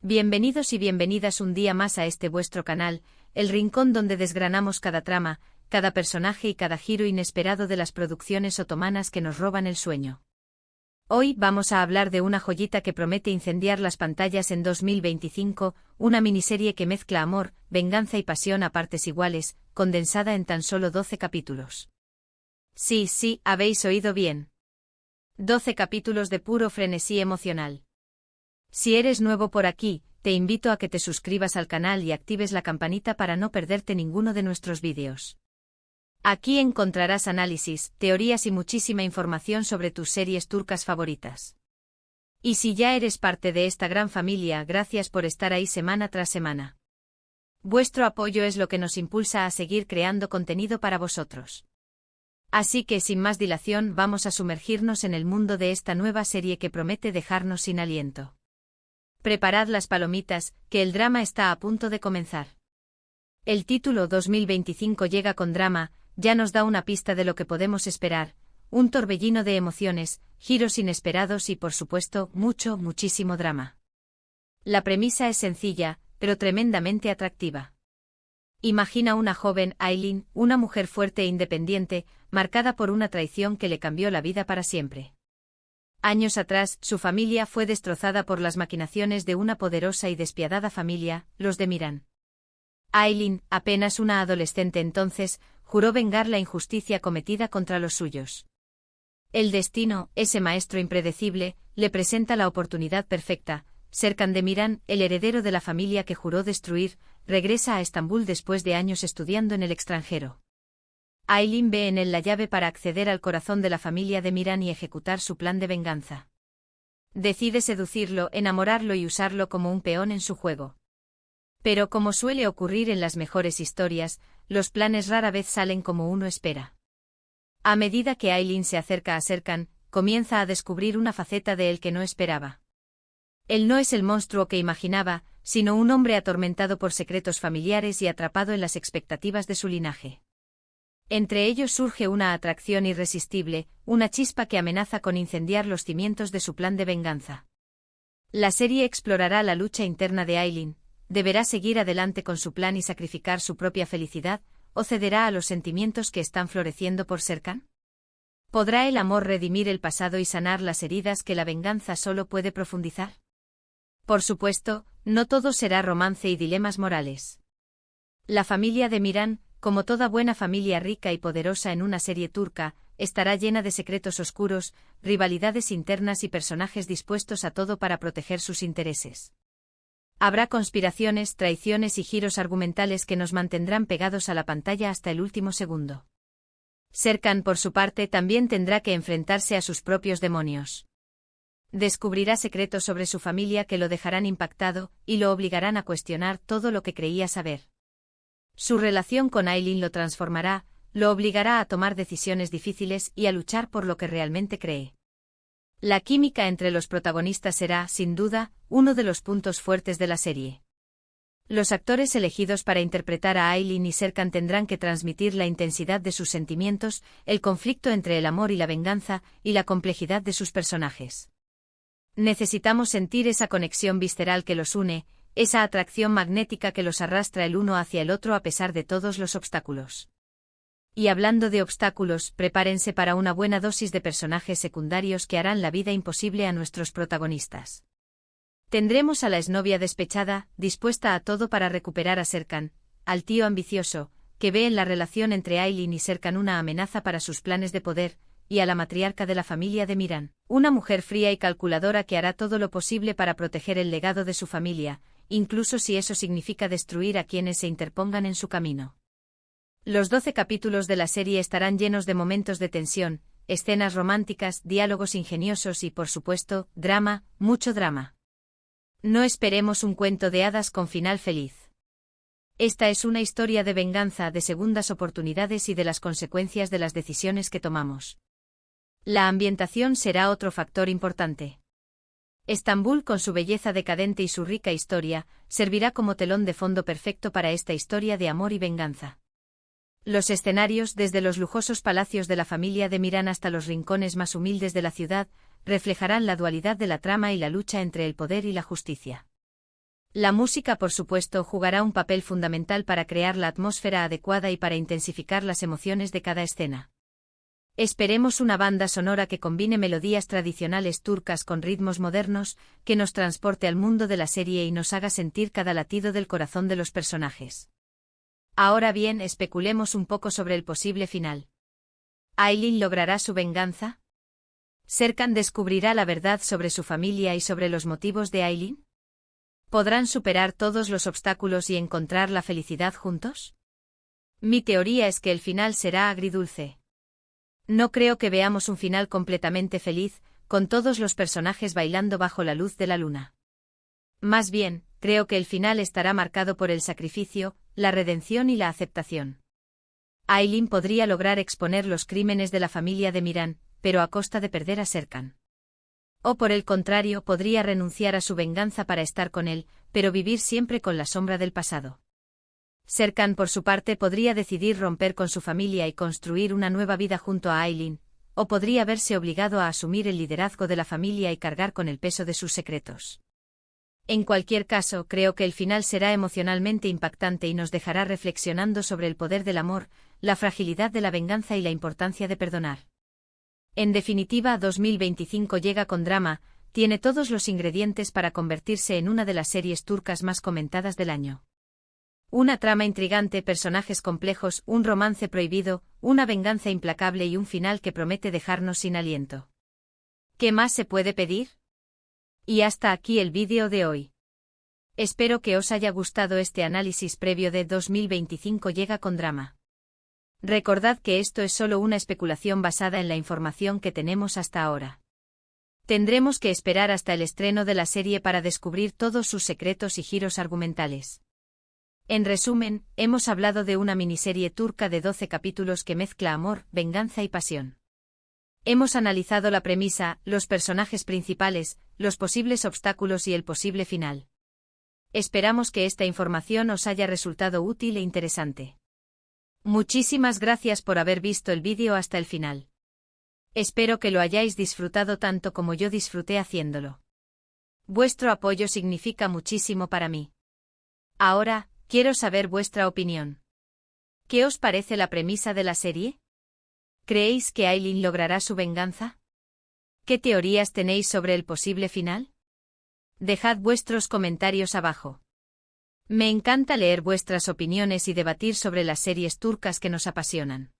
Bienvenidos y bienvenidas un día más a este vuestro canal, el rincón donde desgranamos cada trama, cada personaje y cada giro inesperado de las producciones otomanas que nos roban el sueño. Hoy vamos a hablar de una joyita que promete incendiar las pantallas en 2025, una miniserie que mezcla amor, venganza y pasión a partes iguales, condensada en tan solo 12 capítulos. Sí, habéis oído bien. 12 capítulos de puro frenesí emocional. Si eres nuevo por aquí, te invito a que te suscribas al canal y actives la campanita para no perderte ninguno de nuestros vídeos. Aquí encontrarás análisis, teorías y muchísima información sobre tus series turcas favoritas. Y si ya eres parte de esta gran familia, gracias por estar ahí semana tras semana. Vuestro apoyo es lo que nos impulsa a seguir creando contenido para vosotros. Así que sin más dilación vamos a sumergirnos en el mundo de esta nueva serie que promete dejarnos sin aliento. Preparad las palomitas, que el drama está a punto de comenzar. El título 2025 llega con drama, ya nos da una pista de lo que podemos esperar, un torbellino de emociones, giros inesperados y por supuesto muchísimo drama. La premisa es sencilla, pero tremendamente atractiva. Imagina una joven Aileen, una mujer fuerte e independiente, marcada por una traición que le cambió la vida para siempre. Años atrás, su familia fue destrozada por las maquinaciones de una poderosa y despiadada familia, los de Miran. Aileen, apenas una adolescente entonces, juró vengar la injusticia cometida contra los suyos. El destino, ese maestro impredecible, le presenta la oportunidad perfecta. Serkan Demiran, el heredero de la familia que juró destruir, regresa a Estambul después de años estudiando en el extranjero. Aileen ve en él la llave para acceder al corazón de la familia Demiran y ejecutar su plan de venganza. Decide seducirlo, enamorarlo y usarlo como un peón en su juego. Pero como suele ocurrir en las mejores historias, los planes rara vez salen como uno espera. A medida que Aileen se acerca a Serkan, comienza a descubrir una faceta de él que no esperaba. Él no es el monstruo que imaginaba, sino un hombre atormentado por secretos familiares y atrapado en las expectativas de su linaje. Entre ellos surge una atracción irresistible, una chispa que amenaza con incendiar los cimientos de su plan de venganza. La serie explorará la lucha interna de Aileen. ¿Deberá seguir adelante con su plan y sacrificar su propia felicidad, o cederá a los sentimientos que están floreciendo por Serkan? ¿Podrá el amor redimir el pasado y sanar las heridas que la venganza solo puede profundizar? Por supuesto, no todo será romance y dilemas morales. La familia de Miran, como toda buena familia rica y poderosa en una serie turca, estará llena de secretos oscuros, rivalidades internas y personajes dispuestos a todo para proteger sus intereses. Habrá conspiraciones, traiciones y giros argumentales que nos mantendrán pegados a la pantalla hasta el último segundo. Serkan, por su parte, también tendrá que enfrentarse a sus propios demonios. Descubrirá secretos sobre su familia que lo dejarán impactado y lo obligarán a cuestionar todo lo que creía saber. Su relación con Aileen lo transformará, lo obligará a tomar decisiones difíciles y a luchar por lo que realmente cree. La química entre los protagonistas será, sin duda, uno de los puntos fuertes de la serie. Los actores elegidos para interpretar a Aileen y Serkan tendrán que transmitir la intensidad de sus sentimientos, el conflicto entre el amor y la venganza, y la complejidad de sus personajes. Necesitamos sentir esa conexión visceral que los une, esa atracción magnética que los arrastra el uno hacia el otro a pesar de todos los obstáculos. Y hablando de obstáculos, prepárense para una buena dosis de personajes secundarios que harán la vida imposible a nuestros protagonistas. Tendremos a la exnovia despechada, dispuesta a todo para recuperar a Serkan, al tío ambicioso, que ve en la relación entre Aileen y Serkan una amenaza para sus planes de poder, y a la matriarca de la familia de Miran, una mujer fría y calculadora que hará todo lo posible para proteger el legado de su familia, incluso si eso significa destruir a quienes se interpongan en su camino. Los 12 capítulos de la serie estarán llenos de momentos de tensión, escenas románticas, diálogos ingeniosos y, por supuesto, drama, mucho drama. No esperemos un cuento de hadas con final feliz. Esta es una historia de venganza, de segundas oportunidades y de las consecuencias de las decisiones que tomamos. La ambientación será otro factor importante. Estambul, con su belleza decadente y su rica historia, servirá como telón de fondo perfecto para esta historia de amor y venganza. Los escenarios, desde los lujosos palacios de la familia de Miran hasta los rincones más humildes de la ciudad, reflejarán la dualidad de la trama y la lucha entre el poder y la justicia. La música, por supuesto, jugará un papel fundamental para crear la atmósfera adecuada y para intensificar las emociones de cada escena. Esperemos una banda sonora que combine melodías tradicionales turcas con ritmos modernos, que nos transporte al mundo de la serie y nos haga sentir cada latido del corazón de los personajes. Ahora bien, especulemos un poco sobre el posible final. ¿Aylin logrará su venganza? ¿Serkan descubrirá la verdad sobre su familia y sobre los motivos de Aylin? ¿Podrán superar todos los obstáculos y encontrar la felicidad juntos? Mi teoría es que el final será agridulce. No creo que veamos un final completamente feliz, con todos los personajes bailando bajo la luz de la luna. Más bien, creo que el final estará marcado por el sacrificio, la redención y la aceptación. Aylin podría lograr exponer los crímenes de la familia de Miran, pero a costa de perder a Serkan. O por el contrario, podría renunciar a su venganza para estar con él, pero vivir siempre con la sombra del pasado. Serkan, por su parte, podría decidir romper con su familia y construir una nueva vida junto a Aylin, o podría verse obligado a asumir el liderazgo de la familia y cargar con el peso de sus secretos. En cualquier caso, creo que el final será emocionalmente impactante y nos dejará reflexionando sobre el poder del amor, la fragilidad de la venganza y la importancia de perdonar. En definitiva, 2025 llega con drama, tiene todos los ingredientes para convertirse en una de las series turcas más comentadas del año. Una trama intrigante, personajes complejos, un romance prohibido, una venganza implacable y un final que promete dejarnos sin aliento. ¿Qué más se puede pedir? Y hasta aquí el vídeo de hoy. Espero que os haya gustado este análisis previo de 2025 llega con drama. Recordad que esto es solo una especulación basada en la información que tenemos hasta ahora. Tendremos que esperar hasta el estreno de la serie para descubrir todos sus secretos y giros argumentales. En resumen, hemos hablado de una miniserie turca de 12 capítulos que mezcla amor, venganza y pasión. Hemos analizado la premisa, los personajes principales, los posibles obstáculos y el posible final. Esperamos que esta información os haya resultado útil e interesante. Muchísimas gracias por haber visto el vídeo hasta el final. Espero que lo hayáis disfrutado tanto como yo disfruté haciéndolo. Vuestro apoyo significa muchísimo para mí. Ahora, quiero saber vuestra opinión. ¿Qué os parece la premisa de la serie? ¿Creéis que Aylin logrará su venganza? ¿Qué teorías tenéis sobre el posible final? Dejad vuestros comentarios abajo. Me encanta leer vuestras opiniones y debatir sobre las series turcas que nos apasionan.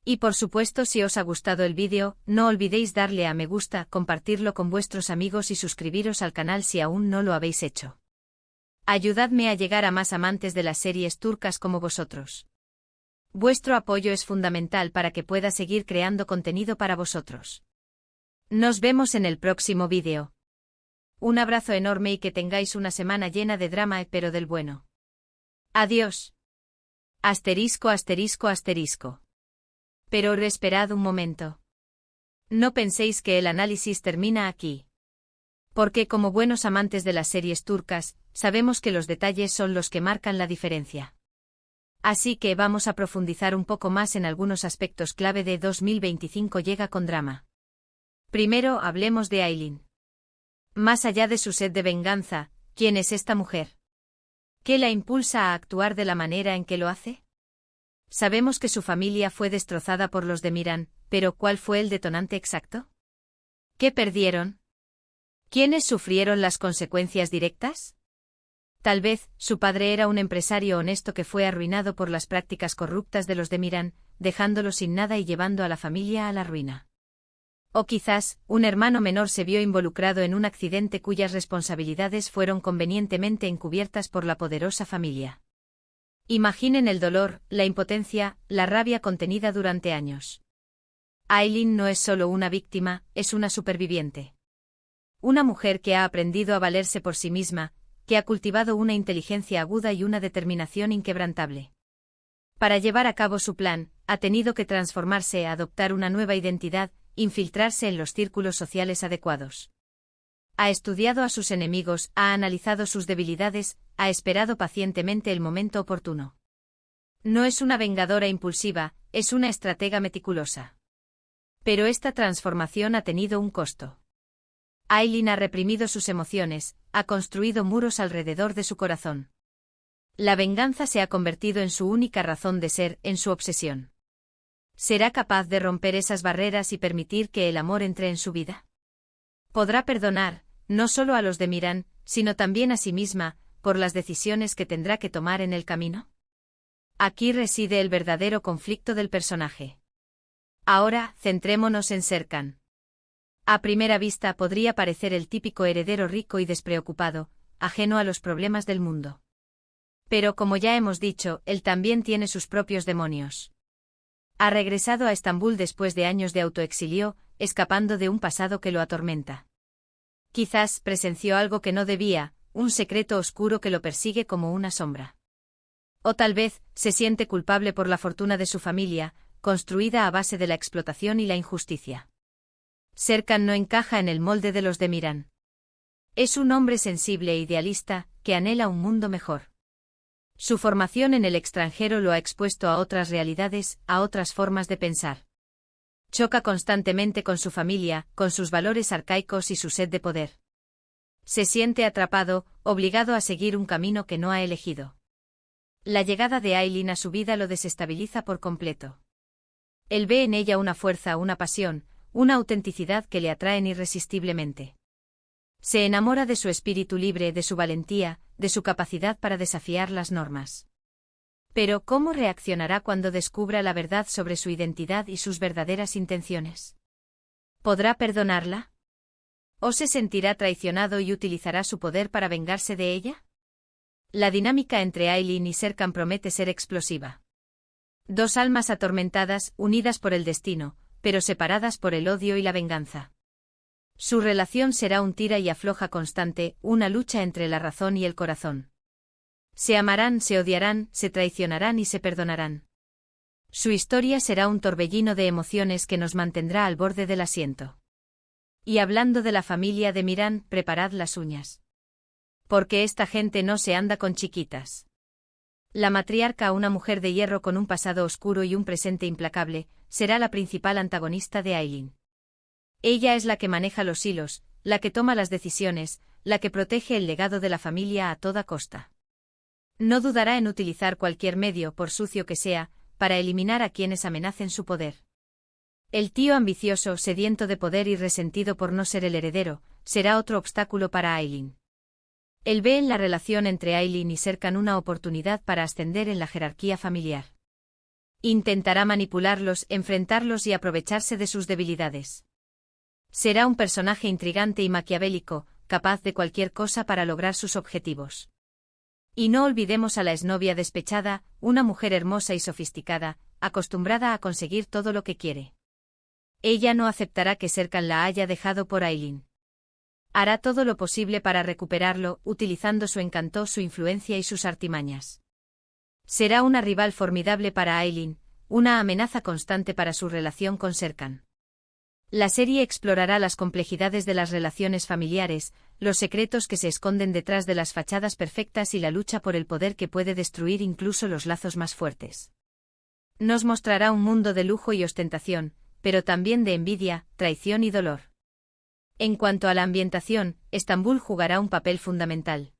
Y por supuesto, si os ha gustado el vídeo, no olvidéis darle a me gusta, compartirlo con vuestros amigos y suscribiros al canal si aún no lo habéis hecho. Ayudadme a llegar a más amantes de las series turcas como vosotros. Vuestro apoyo es fundamental para que pueda seguir creando contenido para vosotros. Nos vemos en el próximo vídeo. Un abrazo enorme y que tengáis una semana llena de drama, pero del bueno. Adiós. Asterisco, asterisco, asterisco. Pero esperad un momento. No penséis que el análisis termina aquí. Porque como buenos amantes de las series turcas, sabemos que los detalles son los que marcan la diferencia. Así que vamos a profundizar un poco más en algunos aspectos clave de 2025 llega con drama. Primero, hablemos de Aylin. Más allá de su sed de venganza, ¿quién es esta mujer? ¿Qué la impulsa a actuar de la manera en que lo hace? Sabemos que su familia fue destrozada por los de Miran, pero ¿cuál fue el detonante exacto? ¿Qué perdieron? ¿Quiénes sufrieron las consecuencias directas? Tal vez, su padre era un empresario honesto que fue arruinado por las prácticas corruptas de los de Miran, dejándolo sin nada y llevando a la familia a la ruina. O quizás, un hermano menor se vio involucrado en un accidente cuyas responsabilidades fueron convenientemente encubiertas por la poderosa familia. Imaginen el dolor, la impotencia, la rabia contenida durante años. Aylin no es solo una víctima, es una superviviente. Una mujer que ha aprendido a valerse por sí misma, que ha cultivado una inteligencia aguda y una determinación inquebrantable. Para llevar a cabo su plan, ha tenido que transformarse, adoptar una nueva identidad, infiltrarse en los círculos sociales adecuados. Ha estudiado a sus enemigos, ha analizado sus debilidades, ha esperado pacientemente el momento oportuno. No es una vengadora impulsiva, es una estratega meticulosa. Pero esta transformación ha tenido un costo. Aileen ha reprimido sus emociones, ha construido muros alrededor de su corazón. La venganza se ha convertido en su única razón de ser, en su obsesión. ¿Será capaz de romper esas barreras y permitir que el amor entre en su vida? ¿Podrá perdonar, no solo a los de Miran, sino también a sí misma, por las decisiones que tendrá que tomar en el camino? Aquí reside el verdadero conflicto del personaje. Ahora, centrémonos en Serkan. A primera vista podría parecer el típico heredero rico y despreocupado, ajeno a los problemas del mundo. Pero como ya hemos dicho, él también tiene sus propios demonios. Ha regresado a Estambul después de años de autoexilio, escapando de un pasado que lo atormenta. Quizás presenció algo que no debía, un secreto oscuro que lo persigue como una sombra. O tal vez, se siente culpable por la fortuna de su familia, construida a base de la explotación y la injusticia. Serkan no encaja en el molde de los de Miran. Es un hombre sensible e idealista, que anhela un mundo mejor. Su formación en el extranjero lo ha expuesto a otras realidades, a otras formas de pensar. Choca constantemente con su familia, con sus valores arcaicos y su sed de poder. Se siente atrapado, obligado a seguir un camino que no ha elegido. La llegada de Aileen a su vida lo desestabiliza por completo. Él ve en ella una fuerza, una pasión, una autenticidad que le atraen irresistiblemente. Se enamora de su espíritu libre, de su valentía, de su capacidad para desafiar las normas. Pero, ¿cómo reaccionará cuando descubra la verdad sobre su identidad y sus verdaderas intenciones? ¿Podrá perdonarla? ¿O se sentirá traicionado y utilizará su poder para vengarse de ella? La dinámica entre Aileen y Serkan promete ser explosiva. Dos almas atormentadas, unidas por el destino, pero separadas por el odio y la venganza. Su relación será un tira y afloja constante, una lucha entre la razón y el corazón. Se amarán, se odiarán, se traicionarán y se perdonarán. Su historia será un torbellino de emociones que nos mantendrá al borde del asiento. Y hablando de la familia de Miran, preparad las uñas. Porque esta gente no se anda con chiquitas. La matriarca, una mujer de hierro con un pasado oscuro y un presente implacable, será la principal antagonista de Aileen. Ella es la que maneja los hilos, la que toma las decisiones, la que protege el legado de la familia a toda costa. No dudará en utilizar cualquier medio, por sucio que sea, para eliminar a quienes amenacen su poder. El tío ambicioso, sediento de poder y resentido por no ser el heredero, será otro obstáculo para Aileen. Él ve en la relación entre Aileen y Serkan una oportunidad para ascender en la jerarquía familiar. Intentará manipularlos, enfrentarlos y aprovecharse de sus debilidades. Será un personaje intrigante y maquiavélico, capaz de cualquier cosa para lograr sus objetivos. Y no olvidemos a la exnovia despechada, una mujer hermosa y sofisticada, acostumbrada a conseguir todo lo que quiere. Ella no aceptará que Serkan la haya dejado por Aileen. Hará todo lo posible para recuperarlo, utilizando su encanto, su influencia y sus artimañas. Será una rival formidable para Aileen, una amenaza constante para su relación con Serkan. La serie explorará las complejidades de las relaciones familiares, los secretos que se esconden detrás de las fachadas perfectas y la lucha por el poder que puede destruir incluso los lazos más fuertes. Nos mostrará un mundo de lujo y ostentación, pero también de envidia, traición y dolor. En cuanto a la ambientación, Estambul jugará un papel fundamental.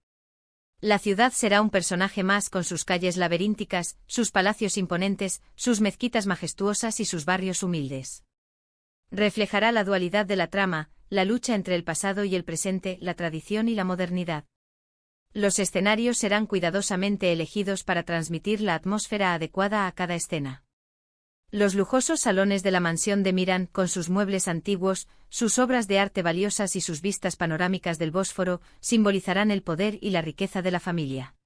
La ciudad será un personaje más con sus calles laberínticas, sus palacios imponentes, sus mezquitas majestuosas y sus barrios humildes. Reflejará la dualidad de la trama, la lucha entre el pasado y el presente, la tradición y la modernidad. Los escenarios serán cuidadosamente elegidos para transmitir la atmósfera adecuada a cada escena. Los lujosos salones de la mansión de Miran, con sus muebles antiguos, sus obras de arte valiosas y sus vistas panorámicas del Bósforo, simbolizarán el poder y la riqueza de la familia.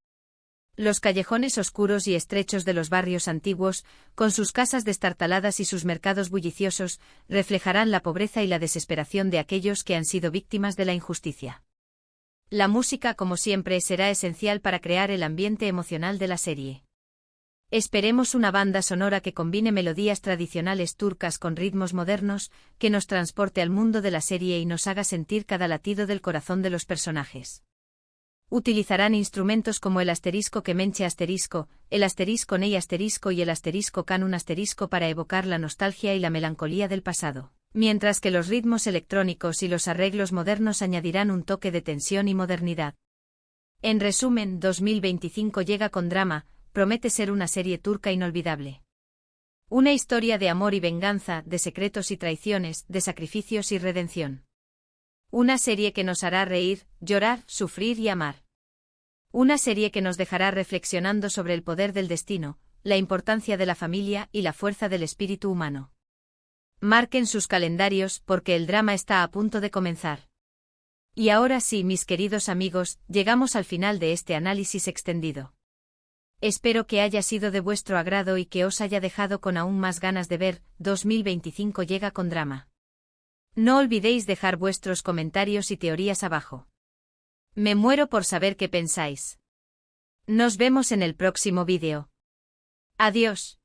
Los callejones oscuros y estrechos de los barrios antiguos, con sus casas destartaladas y sus mercados bulliciosos, reflejarán la pobreza y la desesperación de aquellos que han sido víctimas de la injusticia. La música, como siempre, será esencial para crear el ambiente emocional de la serie. Esperemos una banda sonora que combine melodías tradicionales turcas con ritmos modernos, que nos transporte al mundo de la serie y nos haga sentir cada latido del corazón de los personajes. Utilizarán instrumentos como el asterisco kemenche asterisco, el asterisco ney asterisco y el asterisco kanun asterisco para evocar la nostalgia y la melancolía del pasado. Mientras que los ritmos electrónicos y los arreglos modernos añadirán un toque de tensión y modernidad. En resumen, 2025 llega con drama, promete ser una serie turca inolvidable. Una historia de amor y venganza, de secretos y traiciones, de sacrificios y redención. Una serie que nos hará reír, llorar, sufrir y amar. Una serie que nos dejará reflexionando sobre el poder del destino, la importancia de la familia y la fuerza del espíritu humano. Marquen sus calendarios porque el drama está a punto de comenzar. Y ahora sí, mis queridos amigos, llegamos al final de este análisis extendido. Espero que haya sido de vuestro agrado y que os haya dejado con aún más ganas de ver, 2025 llega con drama. No olvidéis dejar vuestros comentarios y teorías abajo. Me muero por saber qué pensáis. Nos vemos en el próximo vídeo. Adiós.